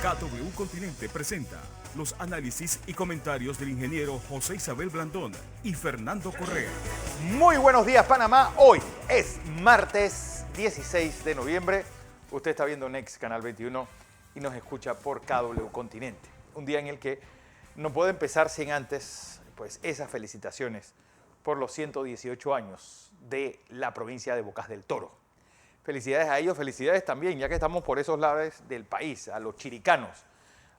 KW Continente presenta los análisis y comentarios del ingeniero José Isabel Blandón y Fernando Correa. Muy buenos días, Panamá. Hoy es martes 16 de noviembre. Usted está viendo Next Canal 21 y nos escucha por KW Continente. Un día en el que no puede empezar sin antes, pues, esas felicitaciones por los 118 años de la provincia de Bocas del Toro. Felicidades a ellos, felicidades también, ya que estamos por esos lados del país, a los chiricanos.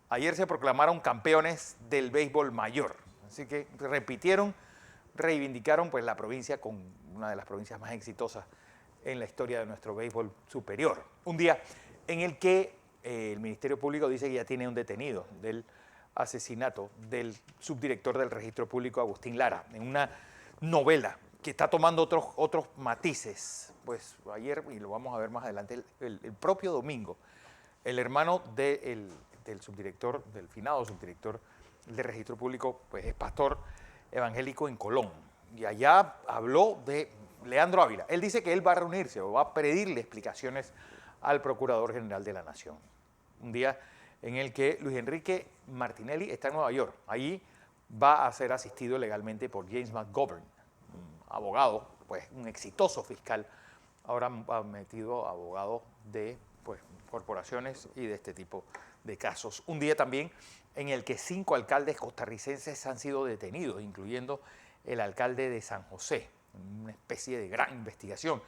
Ayer se proclamaron campeones del béisbol mayor, así que repitieron, reivindicaron pues la provincia con una de las provincias más exitosas en la historia de nuestro béisbol superior. Un día en el que el Ministerio Público dice que ya tiene un detenido del asesinato del subdirector del Registro Público, Agustín Lara, en una novela que está tomando otros matices. Pues ayer, y lo vamos a ver más adelante, el propio domingo, el hermano del subdirector, del finado subdirector del Registro Público, pues es pastor evangélico en Colón. Y allá habló de Leandro Ávila. Él dice que él va a reunirse o va a pedirle explicaciones al Procurador General de la Nación. Un día en el que Luis Enrique Martinelli está en Nueva York. Allí va a ser asistido legalmente por James McGovern, un abogado, pues un exitoso fiscal, ahora ha metido abogado de pues, corporaciones y de este tipo de casos. Un día también en el que 5 alcaldes costarricenses han sido detenidos, incluyendo el alcalde de San José, una especie de gran investigación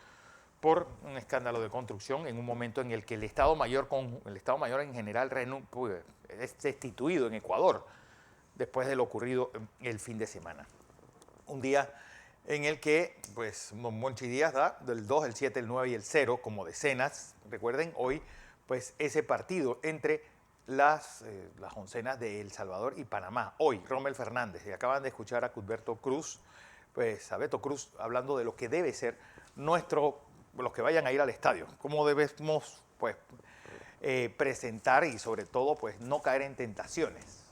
por un escándalo de construcción en un momento en el que el Estado Mayor en general es destituido en Ecuador después de lo ocurrido el fin de semana. Un día en el que pues Monchi Díaz da del 2, el 7, el 9 y el 0 como decenas. Recuerden, hoy pues ese partido entre las oncenas de El Salvador y Panamá. Hoy, Rommel Fernández, y acaban de escuchar a Cuthberto Cruz, pues a Beto Cruz hablando de lo que debe ser los que vayan a ir al estadio, cómo debemos pues presentar y sobre todo pues no caer en tentaciones.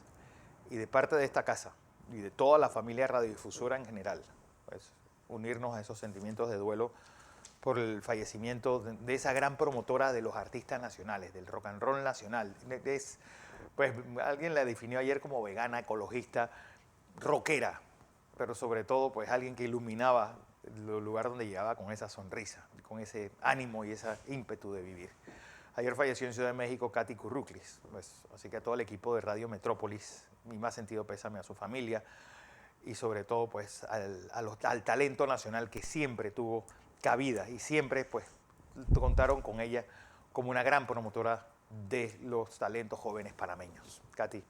Y de parte de esta casa y de toda la familia radiodifusora en general, pues unirnos a esos sentimientos de duelo por el fallecimiento de esa gran promotora de los artistas nacionales, del rock and roll nacional. Pues alguien la definió ayer como vegana, ecologista, rockera, pero sobre todo pues alguien que iluminaba el lugar donde llegaba con esa sonrisa, con ese ánimo y ese ímpetu de vivir. Ayer falleció en Ciudad de México Katy Curruclis, pues, así que a todo el equipo de Radio Metrópolis, mi más sentido pésame a su familia y sobre todo pues al talento nacional que siempre tuvo cabida y siempre pues contaron con ella como una gran promotora de los talentos jóvenes panameños. Katy,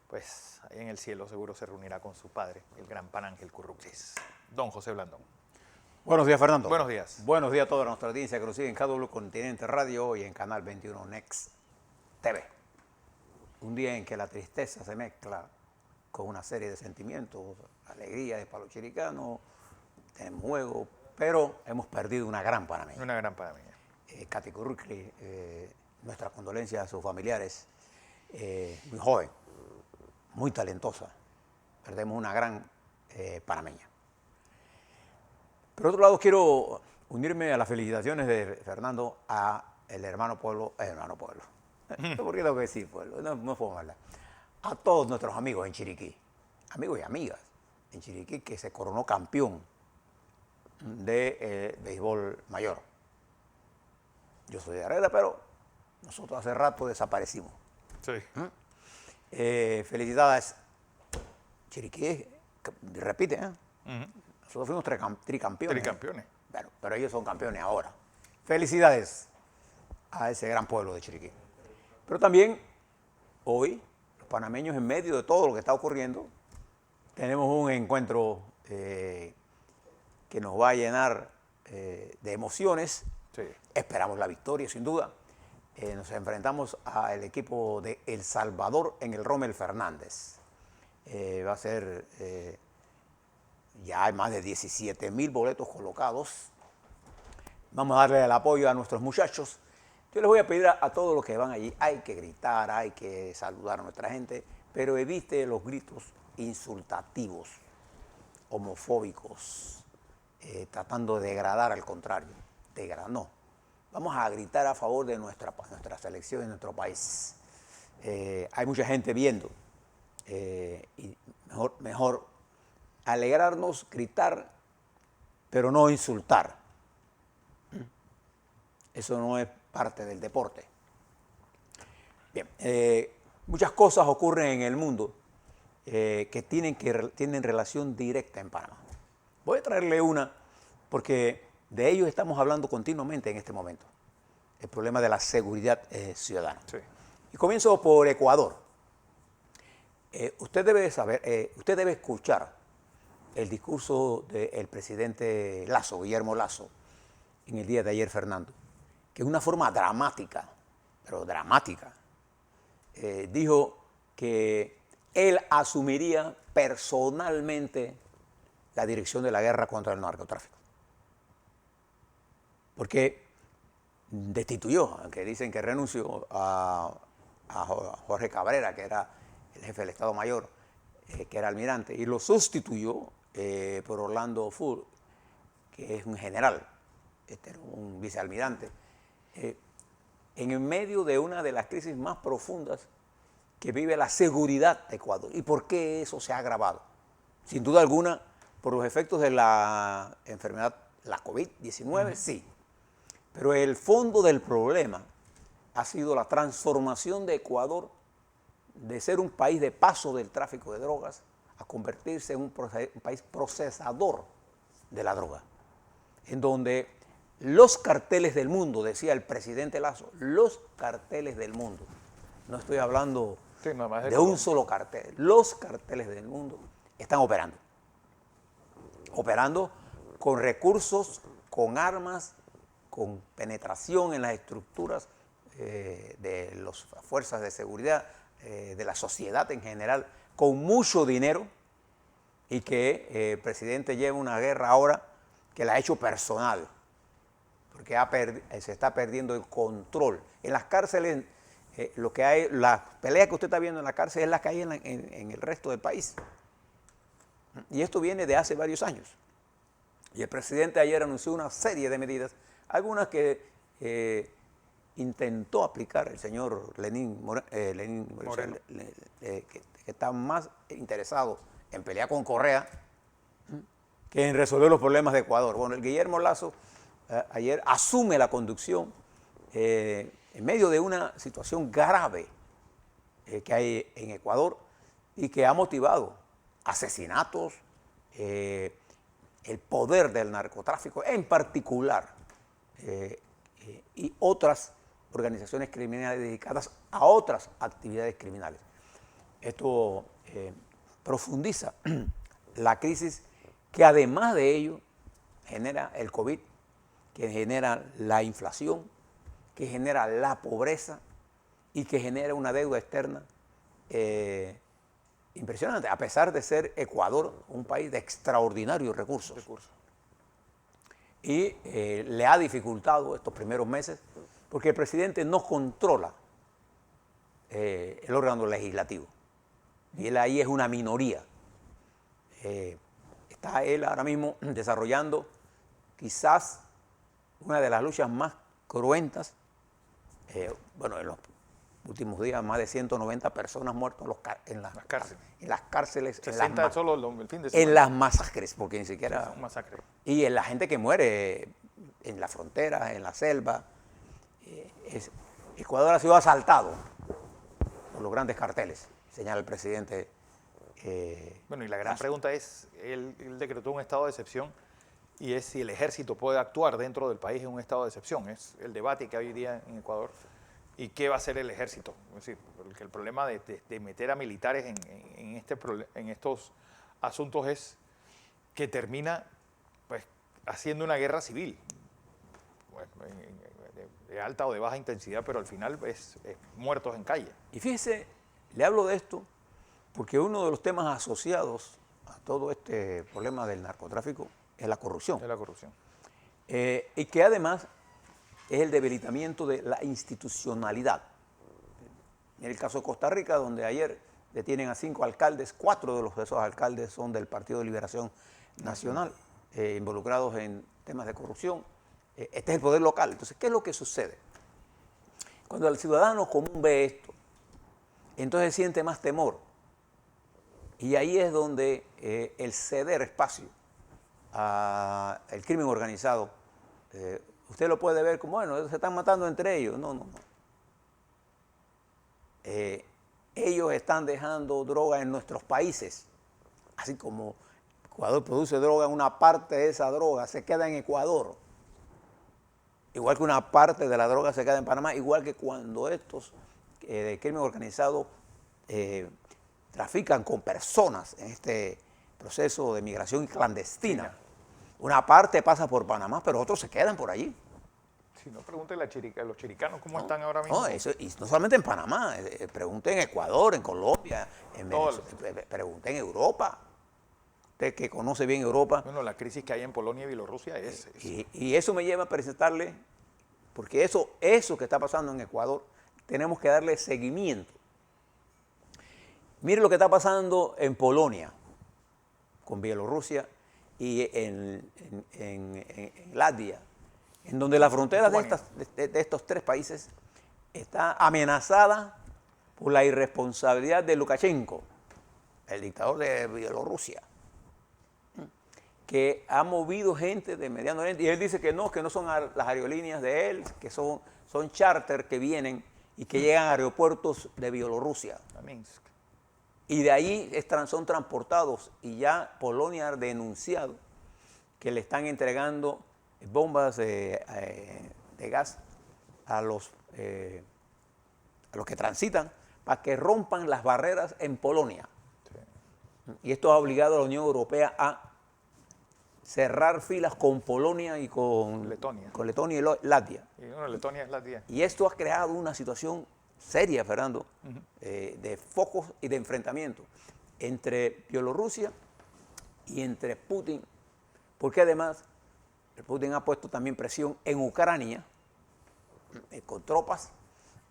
pues ahí en el cielo seguro se reunirá con su padre, el gran Pan Ángel Curruclis. Don José Blandón. Buenos días, Fernando. Buenos días. Buenos días a toda nuestra audiencia que nos sigue en KW Continente Radio y en Canal 21 Next TV. Un día en que la tristeza se mezcla con una serie de sentimientos, alegría de palo chiricano, tenemos juego, pero hemos perdido una gran panameña. Una gran panameña. Katy Curruclis, nuestras condolencias a sus familiares, muy joven, muy talentosa. Perdemos una gran panameña. Por otro lado, quiero unirme a las felicitaciones de Fernando a el hermano pueblo. ¿Por qué tengo que decir pueblo? No puedo hablar. A todos nuestros amigos en Chiriquí, amigos y amigas en Chiriquí, que se coronó campeón de béisbol mayor. Yo soy de Herrera, pero nosotros hace rato desaparecimos. Sí. Felicidades. Chiriquí repite, ¿eh? Nosotros fuimos tricampeones. Tricampeones. Bueno, pero ellos son campeones ahora. Felicidades a ese gran pueblo de Chiriquí. Pero también hoy, los panameños, en medio de todo lo que está ocurriendo, tenemos un encuentro que nos va a llenar de emociones. Sí. Esperamos la victoria, sin duda. Nos enfrentamos al equipo de El Salvador en el Rommel Fernández. Va a ser... ya hay más de 17,000 boletos colocados. Vamos a darle el apoyo a nuestros muchachos. Yo les voy a pedir a todos los que van allí, hay que gritar, hay que saludar a nuestra gente, pero evite los gritos insultativos, homofóbicos, tratando de degradar, al contrario. No. Vamos a gritar a favor de nuestra selección y nuestro país. hay mucha gente viendo. Y mejor alegrarnos, gritar, pero no insultar. Eso no es parte del deporte. Bien, muchas cosas ocurren en el mundo que tienen relación directa en Panamá. Voy a traerle una porque de ello estamos hablando continuamente en este momento. El problema de la seguridad ciudadana. Sí. Y comienzo por Ecuador. Usted debe saber, usted debe escuchar el discurso del presidente Lasso, Guillermo Lasso, en el día de ayer, Fernando, que de una forma dramática, pero dramática, dijo que él asumiría personalmente la dirección de la guerra contra el narcotráfico. Porque destituyó, aunque dicen que renunció, a Jorge Cabrera, que era el jefe del Estado Mayor, que era almirante, y lo sustituyó por Orlando Full, que es un general, era un vicealmirante, en el medio de una de las crisis más profundas que vive la seguridad de Ecuador. ¿Y por qué eso se ha agravado? Sin duda alguna, por los efectos de la enfermedad, la COVID-19, sí. Pero el fondo del problema ha sido la transformación de Ecuador de ser un país de paso del tráfico de drogas a convertirse en un país procesador de la droga, en donde los carteles del mundo, decía el presidente Lasso, los carteles del mundo, no estoy hablando de un solo cartel, los carteles del mundo están operando con recursos, con armas, con penetración en las estructuras de las fuerzas de seguridad, de la sociedad en general, con mucho dinero, y que el presidente lleva una guerra ahora que la ha hecho personal, porque se está perdiendo el control. En las cárceles, lo que hay, la pelea que usted está viendo en la cárcel es la que hay en el resto del país. Y esto viene de hace varios años. Y el presidente ayer anunció una serie de medidas, algunas que intentó aplicar el señor Lenín Moreno, que está más interesado en pelear con Correa que en resolver los problemas de Ecuador. Bueno, el Guillermo Lasso ayer asume la conducción en medio de una situación grave que hay en Ecuador y que ha motivado asesinatos, el poder del narcotráfico en particular, y otras organizaciones criminales dedicadas a otras actividades criminales. Esto profundiza la crisis que además de ello genera el COVID, que genera la inflación, que genera la pobreza y que genera una deuda externa impresionante, a pesar de ser Ecuador un país de extraordinarios recursos. Y le ha dificultado estos primeros meses porque el presidente no controla el órgano legislativo. Y él ahí es una minoría. Está él ahora mismo desarrollando quizás una de las luchas más cruentas. Bueno, en los últimos días más de 190 personas muertas en las cárceles. 60 solo el fin de semana. En las masacres, porque ni siquiera... Un masacre. Y en la gente que muere en la frontera, en la selva. Ecuador ha sido asaltado por los grandes carteles, señala el presidente. Bueno, y la gran pregunta es, él decretó un estado de excepción, y es si el ejército puede actuar dentro del país en un estado de excepción. Es el debate que hay hoy día en Ecuador. ¿Y qué va a hacer el ejército? Es decir, porque el problema de meter a militares en estos asuntos es que termina pues, haciendo una guerra civil, pues, de alta o de baja intensidad, pero al final es muertos en calle. Y fíjese, le hablo de esto porque uno de los temas asociados a todo este problema del narcotráfico es la corrupción. Es la corrupción. Y que además es el debilitamiento de la institucionalidad. En el caso de Costa Rica, donde ayer detienen a 5 alcaldes, 4 de esos alcaldes son del Partido de Liberación Nacional, involucrados en temas de corrupción. Este es el poder local. Entonces, ¿qué es lo que sucede? Cuando el ciudadano común ve esto, entonces siente más temor. Y ahí es donde el ceder espacio al crimen organizado, usted lo puede ver como, bueno, se están matando entre ellos. No, no, no. Ellos están dejando droga en nuestros países, así como Ecuador produce droga, una parte de esa droga se queda en Ecuador, igual que una parte de la droga se queda en Panamá, igual que cuando estos de crimen organizado trafican con personas en este proceso de migración clandestina. Una parte pasa por Panamá, pero otros se quedan por allí. Si no, pregúntele a los chiricanos cómo están ahora mismo. No, eso, y no solamente en Panamá, pregunte en Ecuador, en Colombia, en Venezuela, pregunte en Europa. Usted que conoce bien Europa. Bueno, la crisis que hay en Polonia y Bielorrusia es... Y eso me lleva a presentarle, porque eso que está pasando en Ecuador, tenemos que darle seguimiento. Mire lo que está pasando en Polonia, con Bielorrusia y en Latvia, en donde la frontera de estos tres países está amenazada por la irresponsabilidad de Lukashenko, el dictador de Bielorrusia, que ha movido gente de Mediano Oriente. Y él dice que no son las aerolíneas de él, que son charter que vienen y que llegan a aeropuertos de Bielorrusia. A Minsk. Y de ahí son transportados, y ya Polonia ha denunciado que le están entregando bombas de gas a los que transitan para que rompan las barreras en Polonia. Sí. Y esto ha obligado a la Unión Europea a cerrar filas con Polonia y con Letonia y Latvia. Y bueno, Letonia es Latvia. Y esto ha creado una situación seria, Fernando, de focos y de enfrentamiento entre Bielorrusia y entre Putin, porque además Putin ha puesto también presión en Ucrania con tropas,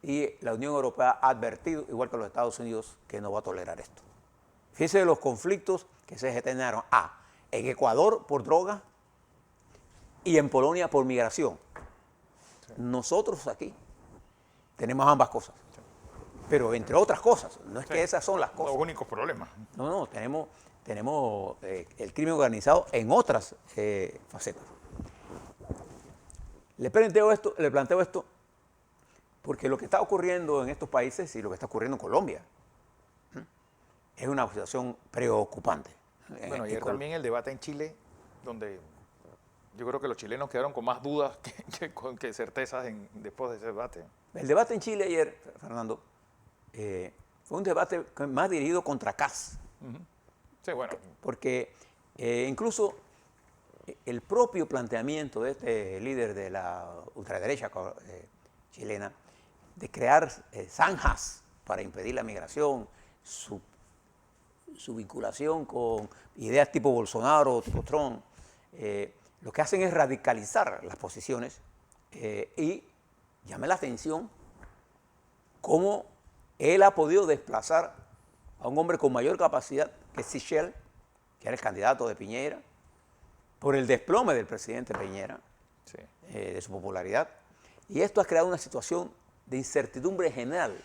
y la Unión Europea ha advertido, igual que los Estados Unidos, que no va a tolerar esto. Fíjense los conflictos que se generaron en Ecuador por droga y en Polonia por migración. Sí. Nosotros aquí tenemos ambas cosas, pero entre otras cosas, no es que esas son las cosas. Los únicos problemas. No, tenemos el crimen organizado en otras facetas. Le planteo esto porque lo que está ocurriendo en estos países y lo que está ocurriendo en Colombia es una situación preocupante. Bueno, ayer también el debate en Chile, donde yo creo que los chilenos quedaron con más dudas que certezas después de ese debate. El debate en Chile ayer, Fernando, fue un debate más dirigido contra Kast. Sí, bueno. Porque incluso el propio planteamiento de este líder de la ultraderecha chilena de crear zanjas para impedir la migración, su vinculación con ideas tipo Bolsonaro, tipo Trump, lo que hacen es radicalizar las posiciones y llama la atención cómo él ha podido desplazar a un hombre con mayor capacidad que Sichel, que era el candidato de Piñera, por el desplome del presidente Piñera, sí, de su popularidad. Y esto ha creado una situación de incertidumbre general.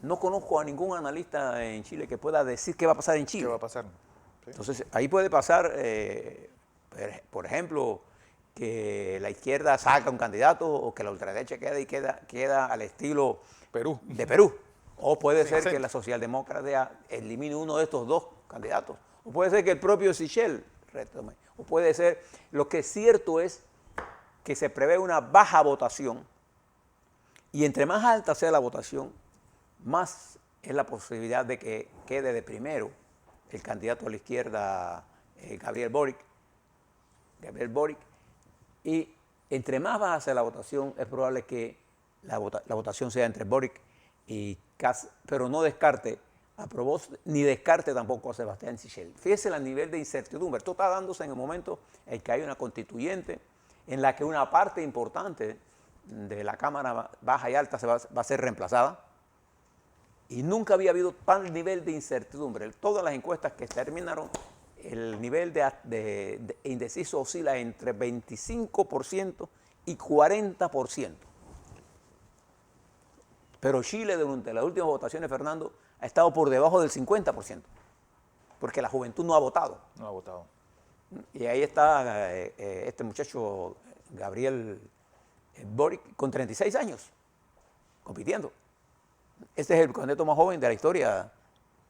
No conozco a ningún analista en Chile que pueda decir qué va a pasar en Chile. ¿Qué va a pasar? Sí. Entonces, ahí puede pasar, por ejemplo, que la izquierda saca un candidato o que la ultraderecha queda al estilo Perú. De Perú. O puede ser que la socialdemocracia elimine uno de estos dos candidatos. O puede ser que el propio Sichel retome. O puede ser, lo que es cierto es que se prevé una baja votación, y entre más alta sea la votación, más es la posibilidad de que quede de primero el candidato a la izquierda, Gabriel Boric. Y entre más baja sea la votación, es probable que la votación sea entre Boric y Kast, pero no descarte a Provost, ni descarte tampoco a Sebastián Sichel. Fíjese el nivel de incertidumbre. Esto está dándose en el momento en que hay una constituyente en la que una parte importante de la Cámara Baja y Alta va a ser reemplazada. Y nunca había habido tal nivel de incertidumbre. Todas las encuestas que terminaron, el nivel de indeciso oscila entre 25% y 40%. Pero Chile, durante las últimas votaciones, Fernando, ha estado por debajo del 50%, porque la juventud no ha votado. No ha votado. Y ahí está este muchacho, Gabriel Boric, con 36 años, compitiendo. Este es el candidato más joven de la historia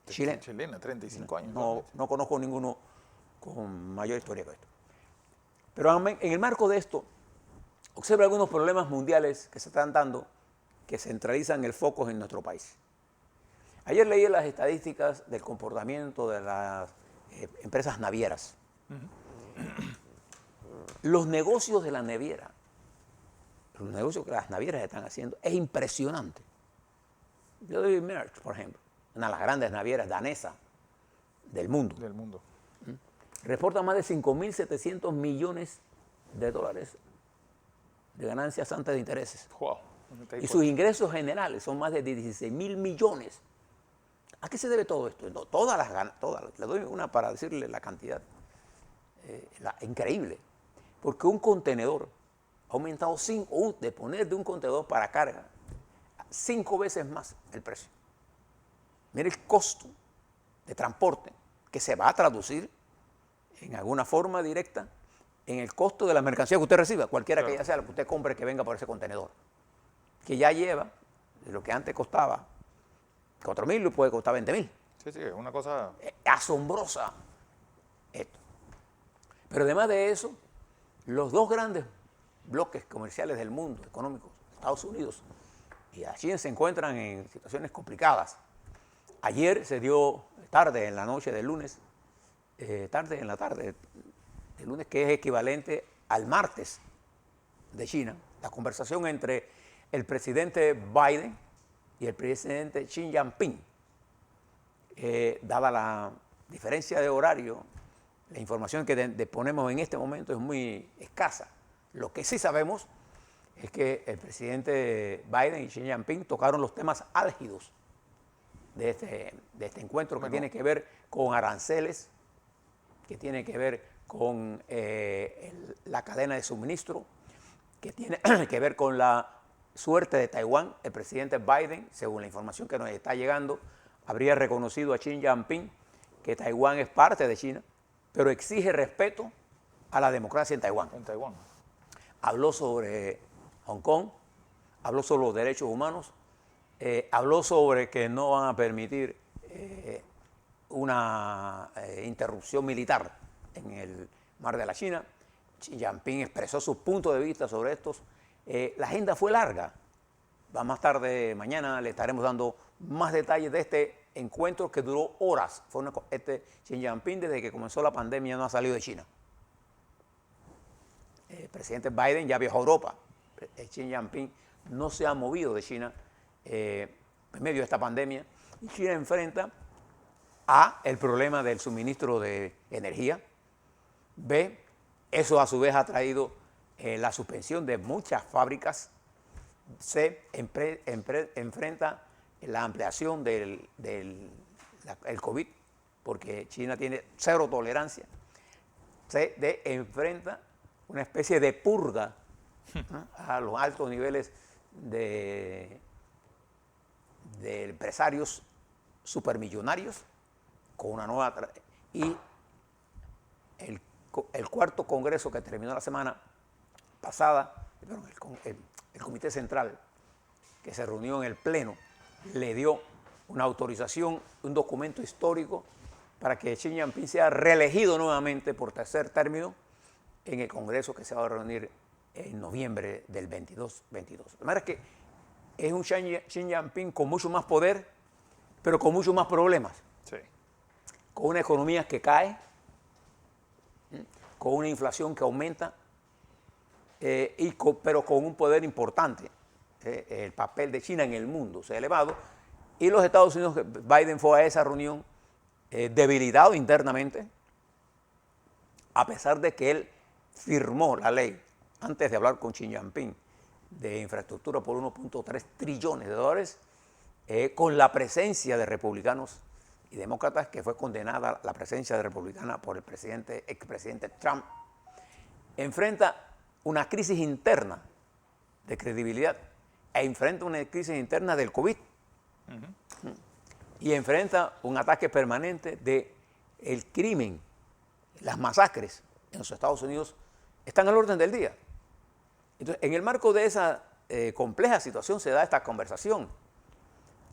chilena. Chilena, 35 años. No conozco ninguno con mayor historia que esto. Pero en el marco de esto, observa algunos problemas mundiales que se están dando que centralizan el foco en nuestro país. Ayer leí las estadísticas del comportamiento de las empresas navieras. Los negocios de la naviera, los negocios que las navieras están haciendo, es impresionante. Yo doy Maersk, por ejemplo, una de las grandes navieras danesas del mundo. Del mundo. Reporta más de 5.700 millones de dólares de ganancias antes de intereses. Wow. Y sus ingresos generales son más de 16.000 millones. ¿A qué se debe todo esto? No, le doy una para decirle la cantidad. Increíble. Porque un contenedor ha aumentado de poner de un contenedor para carga 5 veces más el precio. Mire el costo de transporte que se va a traducir en alguna forma directa en el costo de la mercancía que usted reciba, cualquiera que ya sea, lo que usted compre que venga por ese contenedor, que ya lleva de lo que antes costaba 4.000 y puede costar 20.000. Sí, es una cosa asombrosa esto. Pero además de eso, los dos grandes bloques comerciales del mundo, económicos, Estados Unidos y la China, se encuentran en situaciones complicadas. Ayer se dio tarde en la noche del lunes, tarde en la tarde del lunes, que es equivalente al martes de China, la conversación entre el presidente Biden y el presidente Xi Jinping. Dada la diferencia de horario, la información que disponemos en este momento es muy escasa. Lo que sí sabemos es que el presidente Biden y Xi Jinping tocaron los temas álgidos de este encuentro, que tiene que ver con aranceles, que tiene que ver con la cadena de suministro, que tiene que ver con la suerte de Taiwán. El presidente Biden, según la información que nos está llegando, habría reconocido a Xi Jinping que Taiwán es parte de China, pero exige respeto a la democracia en Taiwán. Habló sobre Hong Kong, habló sobre los derechos humanos, habló sobre que no van a permitir una interrupción militar en el Mar de la China. Xi Jinping expresó sus puntos de vista sobre estos. La agenda fue larga. Más tarde, mañana, le estaremos dando más detalles de este encuentro que duró horas. Xi Jinping, desde que comenzó la pandemia, no ha salido de China. El presidente Biden ya viajó a Europa. Xi Jinping no se ha movido de China en medio de esta pandemia. Y China enfrenta A, el problema del suministro de energía. B, eso a su vez ha traído la suspensión de muchas fábricas. C, enfrenta la ampliación del COVID, porque China tiene cero tolerancia. D, enfrenta una especie de purga a los altos niveles de empresarios supermillonarios, con una nueva... Y el cuarto congreso que terminó la semana pasada, el Comité Central, que se reunió en el Pleno, le dio una autorización, un documento histórico para que Xi Jinping sea reelegido nuevamente por tercer término en el Congreso que se va a reunir en noviembre del 22. De manera que es un Xi Jinping con mucho más poder, pero con muchos más problemas. Sí. Con una economía que con una inflación que aumenta, pero con un poder importante. El papel de China en el mundo se ha elevado, y los Estados Unidos, Biden fue a esa reunión debilitado internamente, a pesar de que él firmó la ley antes de hablar con Xi Jinping de infraestructura por 1.3 trillones de dólares, con la presencia de republicanos y demócratas, que fue condenada la presencia de republicana por el expresidente Trump. Enfrenta una crisis interna de credibilidad e enfrenta una crisis interna del COVID. Y enfrenta un ataque permanente del crimen, las masacres en los Estados Unidos están al orden del día. Entonces, en el marco de esa compleja situación se da esta conversación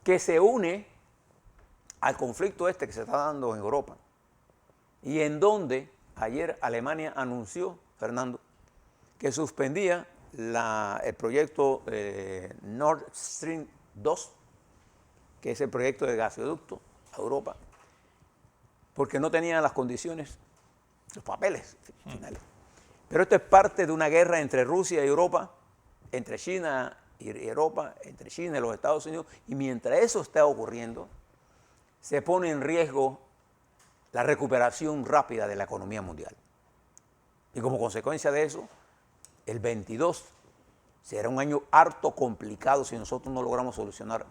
que se une al conflicto este que se está dando en Europa y en donde ayer Alemania anunció, Fernando, que suspendía el proyecto Nord Stream 2, que es el proyecto de gasoducto a Europa, porque no tenían las condiciones, los papeles finales. Pero esto es parte de una guerra entre Rusia y Europa, entre China y Europa, entre China y los Estados Unidos, y mientras eso está ocurriendo, se pone en riesgo la recuperación rápida de la economía mundial. Y como consecuencia de eso, el 22 será un año harto complicado si nosotros no logramos solucionar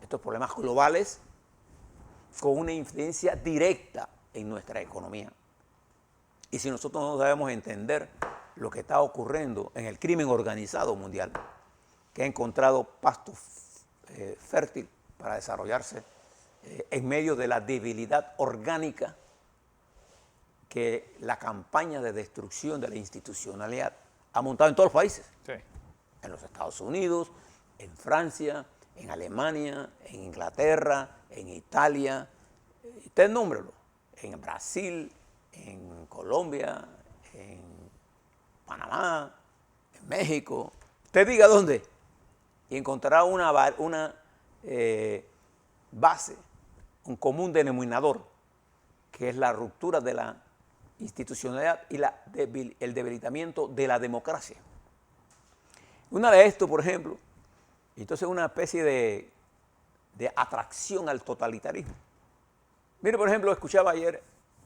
estos problemas globales con una influencia directa en nuestra economía. Y si nosotros no sabemos entender lo que está ocurriendo en el crimen organizado mundial, que ha encontrado pasto fértil para desarrollarse en medio de la debilidad orgánica que la campaña de destrucción de la institucionalidad ha montado en todos los países. Sí. En los Estados Unidos, en Francia, en Alemania, en Inglaterra, en Italia, usted nómbrelo, en Brasil, en Colombia, en Panamá, en México, usted diga dónde, y encontrará una base, un común denominador, que es la ruptura de la institucionalidad y el debilitamiento de la democracia. Una de esto, por ejemplo, entonces una especie de atracción al totalitarismo. Mire, por ejemplo, escuchaba ayer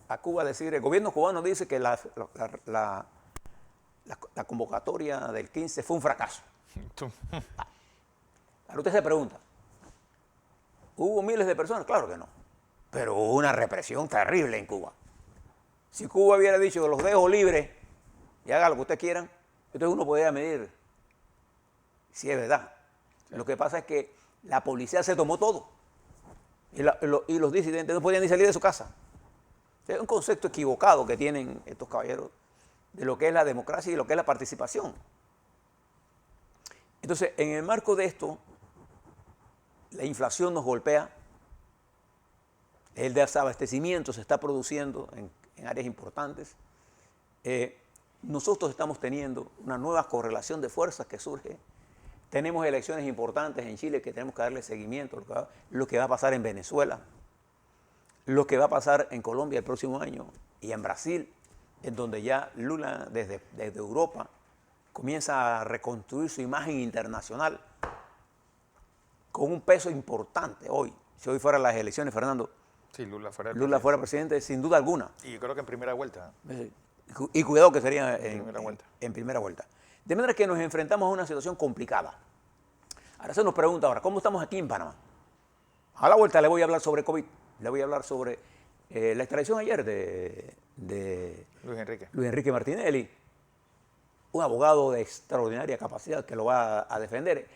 a Cuba decir, el gobierno cubano dice que la convocatoria del 15 fue un fracaso. Ahora usted se pregunta, ¿hubo miles de personas? Claro que no, pero hubo una represión terrible en Cuba. Si Cuba hubiera dicho que los dejo libres y haga lo que ustedes quieran, entonces uno podría medir si es verdad. Sí. Lo que pasa es que la policía se tomó todo y los disidentes no podían ni salir de su casa. Es un concepto equivocado que tienen estos caballeros de lo que es la democracia y lo que es la participación. Entonces, en el marco de esto, la inflación nos golpea, el desabastecimiento se está produciendo en áreas importantes. Nosotros estamos teniendo una nueva correlación de fuerzas que surge. Tenemos elecciones importantes en Chile que tenemos que darle seguimiento, lo que va a pasar en Venezuela, lo que va a pasar en Colombia el próximo año y en Brasil, en donde ya Lula desde Europa comienza a reconstruir su imagen internacional con un peso importante hoy. Si hoy fueran las elecciones, Fernando, sí, Lula fuera presidente sin duda alguna. Y yo creo que en primera vuelta. Y cuidado que sería en primera vuelta. De manera que nos enfrentamos a una situación complicada. Ahora se nos pregunta ¿cómo estamos aquí en Panamá? A la vuelta le voy a hablar sobre COVID, le voy a hablar sobre la extradición ayer de Luis Enrique Martinelli, un abogado de extraordinaria capacidad que lo va a defender.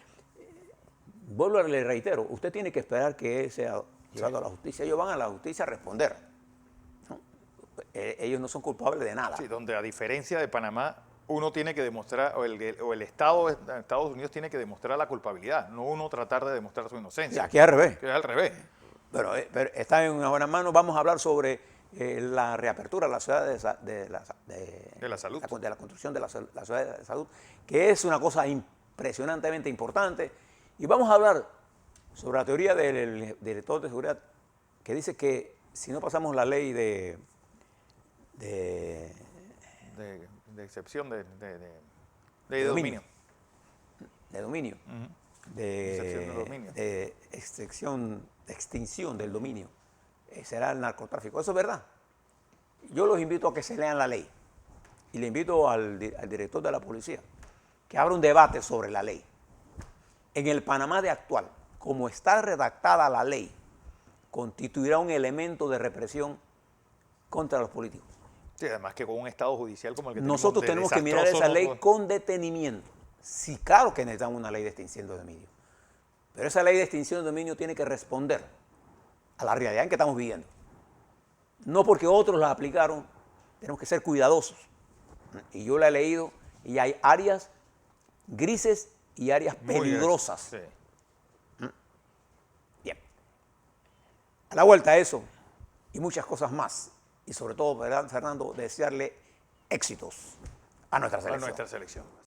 Vuelvo a le reitero, usted tiene que esperar que sea llevado a la justicia. Ellos van a la justicia a responder, ¿no? Ellos no son culpables de nada. Sí, donde a diferencia de Panamá, uno tiene que demostrar, o el Estado de Estados Unidos tiene que demostrar la culpabilidad, no uno tratar de demostrar su inocencia. Sí, aquí es al revés. Que es al revés. Pero está en unas buenas manos. Vamos a hablar sobre la reapertura de la ciudad de la salud. De la construcción de la ciudad de salud, que es una cosa impresionantemente importante. Y vamos a hablar sobre la teoría del director de seguridad, que dice que si no pasamos la ley de excepción de dominio. De dominio. De extinción del dominio. Será el narcotráfico. Eso es verdad. Yo los invito a que se lean la ley. Y le invito al director de la policía que abra un debate sobre la ley. En el Panamá de actual, como está redactada la ley, constituirá un elemento de represión contra los políticos. Sí, además que con un estado judicial como el que nosotros tenemos que mirar esa ley con detenimiento. Sí, claro que necesitamos una ley de extinción de dominio. Pero esa ley de extinción de dominio tiene que responder a la realidad en que estamos viviendo. No porque otros la aplicaron, tenemos que ser cuidadosos. Y yo la he leído y hay áreas grises y áreas peligrosas. Sí. Bien. A la vuelta a eso y muchas cosas más. Y sobre todo, Fernando, desearle éxitos a nuestra selección.